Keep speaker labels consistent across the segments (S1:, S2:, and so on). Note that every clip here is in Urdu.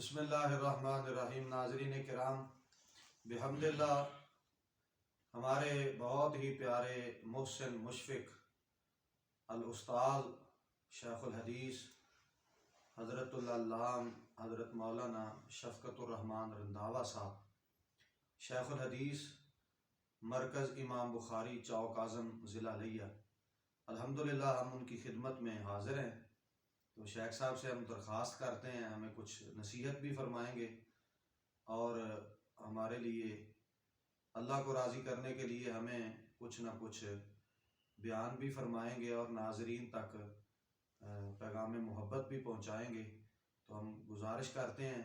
S1: بسم اللہ الرحمن الرحیم۔ ناظرین کرام، بحمد اللہ ہمارے بہت ہی پیارے محسن مشفق الاستاذ شیخ الحدیث حضرت العلام حضرت مولانا شفقت الرحمن رنداوا صاحب، شیخ الحدیث مرکز امام بخاری چوک اعظم ضلع لیہ، الحمدللہ ہم ان کی خدمت میں حاضر ہیں۔ تو شیخ صاحب سے ہم درخواست کرتے ہیں ہمیں کچھ نصیحت بھی فرمائیں گے اور ہمارے لیے اللہ کو راضی کرنے کے لیے ہمیں کچھ نہ کچھ بیان بھی فرمائیں گے اور ناظرین تک پیغام محبت بھی پہنچائیں گے۔ تو ہم گزارش کرتے ہیں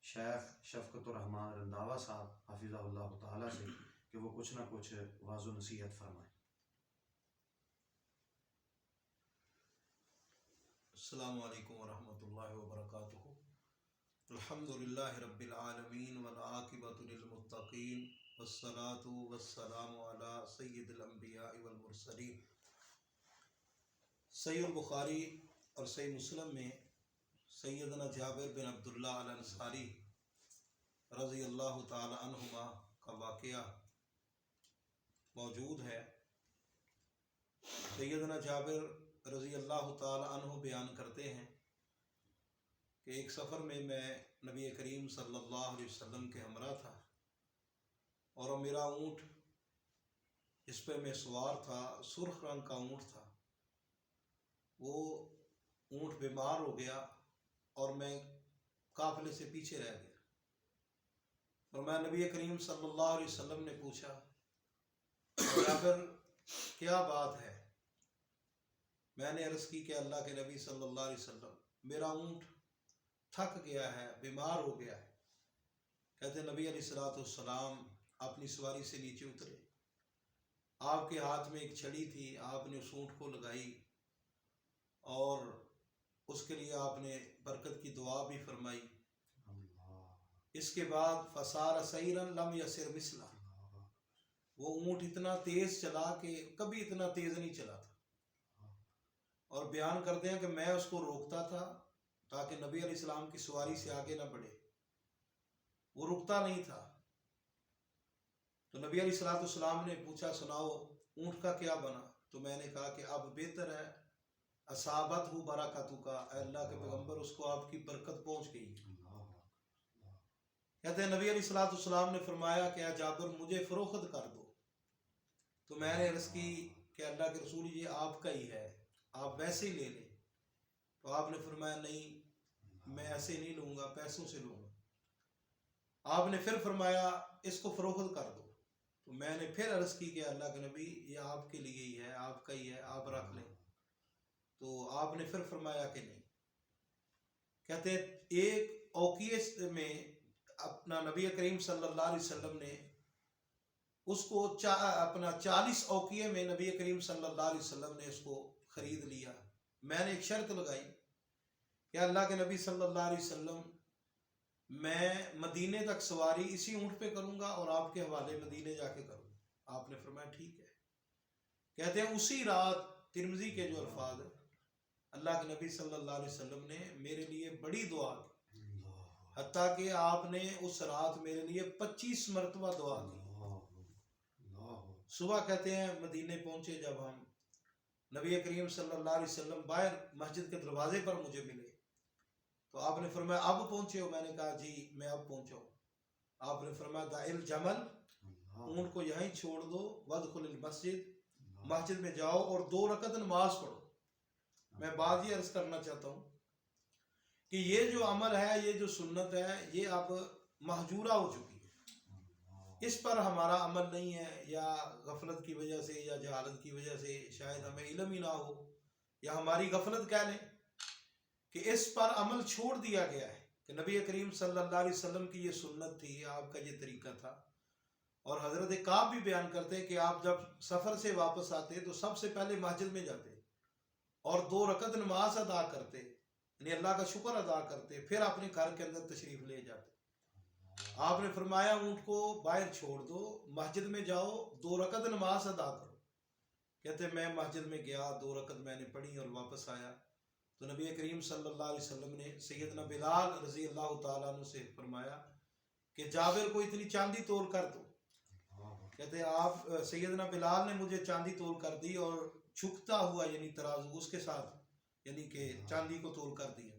S1: شیخ شفقت الرحمن رنداوا صاحب حفظہ اللہ تعالیٰ سے کہ وہ کچھ نہ کچھ واعظ و نصیحت فرمائیں۔
S2: السلام علیکم ورحمۃ اللہ وبرکاتہ۔ الحمدللہ رب العالمین والعاقبۃ للمتقین والصلاۃ والسلام علی سید الانبیاء والمرسلین۔ صحیح البخاری اور صحیح مسلم میں سیدنا جابر بن عبداللہ الانصاری رضی اللہ تعالی عنہما کا واقعہ موجود ہے۔ سیدنا جابر رضی اللہ تعالی عنہ بیان کرتے ہیں کہ ایک سفر میں نبی کریم صلی اللہ علیہ وسلم کے ہمراہ تھا اور میرا اونٹ جس پہ میں سوار تھا سرخ رنگ کا اونٹ تھا، وہ اونٹ بیمار ہو گیا اور میں قافلے سے پیچھے رہ گیا۔ اور میں نبی کریم صلی اللہ علیہ وسلم نے پوچھا، جابر کیا بات ہے؟ میں نے عرض کی کہ اللہ کے نبی صلی اللہ علیہ وسلم میرا اونٹ تھک گیا ہے، بیمار ہو گیا ہے۔ کہتے نبی علیہ الصلوۃ والسلام اپنی سواری سے نیچے اترے، آپ کے ہاتھ میں ایک چھڑی تھی، آپ نے اس اونٹ کو لگائی اور اس کے لیے آپ نے برکت کی دعا بھی فرمائی۔ اس کے بعد فصار سیرا لم یسر مثلہ، وہ اونٹ اتنا تیز چلا کہ کبھی اتنا تیز نہیں چلا تھا۔ اور بیان کرتے ہیں کہ میں اس کو روکتا تھا تاکہ نبی علیہ السلام کی سواری سے آگے نہ بڑھے، وہ رکتا نہیں تھا۔ تو نبی علیہ السلام نے پوچھا، سناؤ اونٹ کا کیا بنا؟ تو میں نے کہا کہ اب بہتر ہے، اصابت ہو برکتہ کا، اے اللہ کے پیغمبر اس کو آپ کی برکت پہنچ گئی۔ کہتے ہیں نبی علیہ السلام نے فرمایا کہ اے جابر مجھے فروخت کر دو۔ تو میں نے عرض کی کہ اللہ کے رسول یہ آپ کا ہی ہے، آپ ویسے ہی لے لیں۔ تو آپ نے فرمایا نہیں، میں ایسے نہیں لوں گا، پیسوں سے لوں گا۔ آپ نے پھر فرمایا اس کو فروخت کر دو۔ تو میں نے پھر عرض کی کہ اللہ کے نبی یہ آپ کے لیے ہی ہے، آپ کا ہی ہے، آپ رکھ لیں۔ تو آپ نے پھر فرمایا کہ نہیں۔ کہتے ہیں ایک اوقیے میں اپنا نبی کریم صلی اللہ علیہ وسلم نے اس کو اپنا 40 اوقیے میں نبی کریم صلی اللہ علیہ وسلم نے اس کو خرید لیا۔ میں نے ایک شرط لگائی کہ اللہ کے نبی صلی اللہ علیہ وسلم میں مدینے تک سواری اسی اونٹ پہ کروں گا اور آپ کے حوالے مدینے جا کے کروں گا۔ آپ نے فرمایا ٹھیک ہے۔ کہتے ہیں اسی رات ترمذی کے جو الفاظ ہیں، اللہ کے نبی صلی اللہ علیہ وسلم نے میرے لیے بڑی دعا کی، حتیٰ کہ آپ نے اس رات میرے لیے 25 مرتبہ دعا کی۔ صبح کہتے ہیں مدینے پہنچے، جب ہم نبی کریم صلی اللہ علیہ وسلم باہر مسجد کے دروازے پر مجھے ملے تو آپ نے فرمایا اب پہنچے ہو؟ میں نے کہا جی میں اب پہنچا ہوں۔ آپ نے فرمایا دع الجمل، اونٹ کو یہیں چھوڑ دو، وادخل المسجد، مسجد میں جاؤ اور 2 رکعت نماز پڑھو۔ میں بات یہ عرض کرنا چاہتا ہوں کہ یہ جو عمل ہے، یہ جو سنت ہے، یہ اب مہجورہ ہو چکی ہے۔ اس پر ہمارا عمل نہیں ہے، یا غفلت کی وجہ سے یا جہالت کی وجہ سے، شاید ہمیں علم ہی نہ ہو یا ہماری غفلت کہہ لیں کہ اس پر عمل چھوڑ دیا گیا ہے کہ نبی کریم صلی اللہ علیہ وسلم کی یہ سنت تھی، آپ کا یہ طریقہ تھا۔ اور حضرت کعب بھی بیان کرتے ہیں کہ آپ جب سفر سے واپس آتے تو سب سے پہلے مسجد میں جاتے اور 2 رکعت نماز ادا کرتے، یعنی اللہ کا شکر ادا کرتے، پھر اپنے گھر کے اندر تشریف لے جاتے۔ آپ نے فرمایا اونٹ کو باہر چھوڑ دو، مسجد میں جاؤ، 2 رکعت نماز ادا کرو۔ کہتے میں مسجد میں گیا، 2 رکعت میں نے پڑھی اور واپس آیا تو نبی کریم صلی اللہ علیہ وسلم نے سیدنا بلال رضی اللہ تعالیٰ عنہ سے فرمایا کہ جابر کو اتنی چاندی تول کر دو. کہتے ہیں آپ سیدنا بلال نے مجھے چاندی تول کر دی اور جھکتا ہوا یعنی ترازو اس کے ساتھ یعنی کہ چاندی کو تول کر دیا.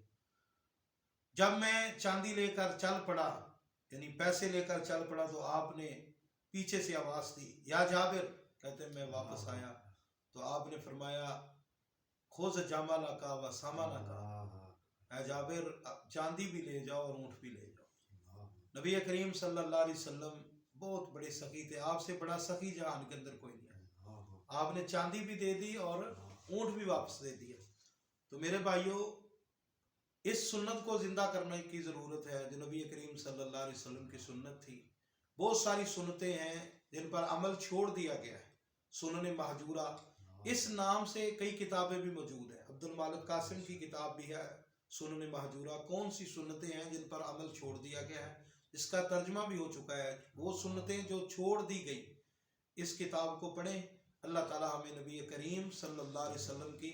S2: جب میں چاندی لے کر چل پڑا یعنی پیسے لے کر چل پڑا تو آپ نے پیچھے سے آواز دی یا جابر. کہتے ہیں میں واپس آیا تو آپ نے فرمایا خذ جمالہ کا و سامانہ کا، اے جابر چاندی بھی لے جاؤ اور اونٹ بھی لے جاؤ. نبی کریم صلی اللہ علیہ وسلم بہت بڑے سخی تھے، آپ سے بڑا سخی جہان کے اندر کوئی نہیں ہے. آپ نے چاندی بھی دے دی اور اونٹ بھی واپس دے دیا. تو میرے بھائیوں اس سنت کو زندہ کرنے کی ضرورت ہے جو نبی کریم صلی اللہ علیہ وسلم کی سنت تھی. بہت ساری سنتیں ہیں جن پر عمل چھوڑ دیا گیا ہے. سنن مہجورہ اس نام سے کئی کتابیں بھی موجود ہیں. عبد المالک قاسم کی کتاب بھی ہے سنن مہجورہ، کون سی سنتیں ہیں جن پر عمل چھوڑ دیا گیا ہے، اس کا ترجمہ بھی ہو چکا ہے. وہ سنتیں جو چھوڑ دی گئی اس کتاب کو پڑھیں. اللہ تعالیٰ ہمیں نبی کریم صلی اللہ علیہ وسلم کی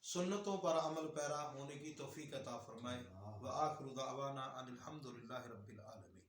S2: سنتوں پر عمل پیرا ہونے کی توفیق عطا فرمائے. وآخر دعوانا ان الحمد للہ رب العالمین.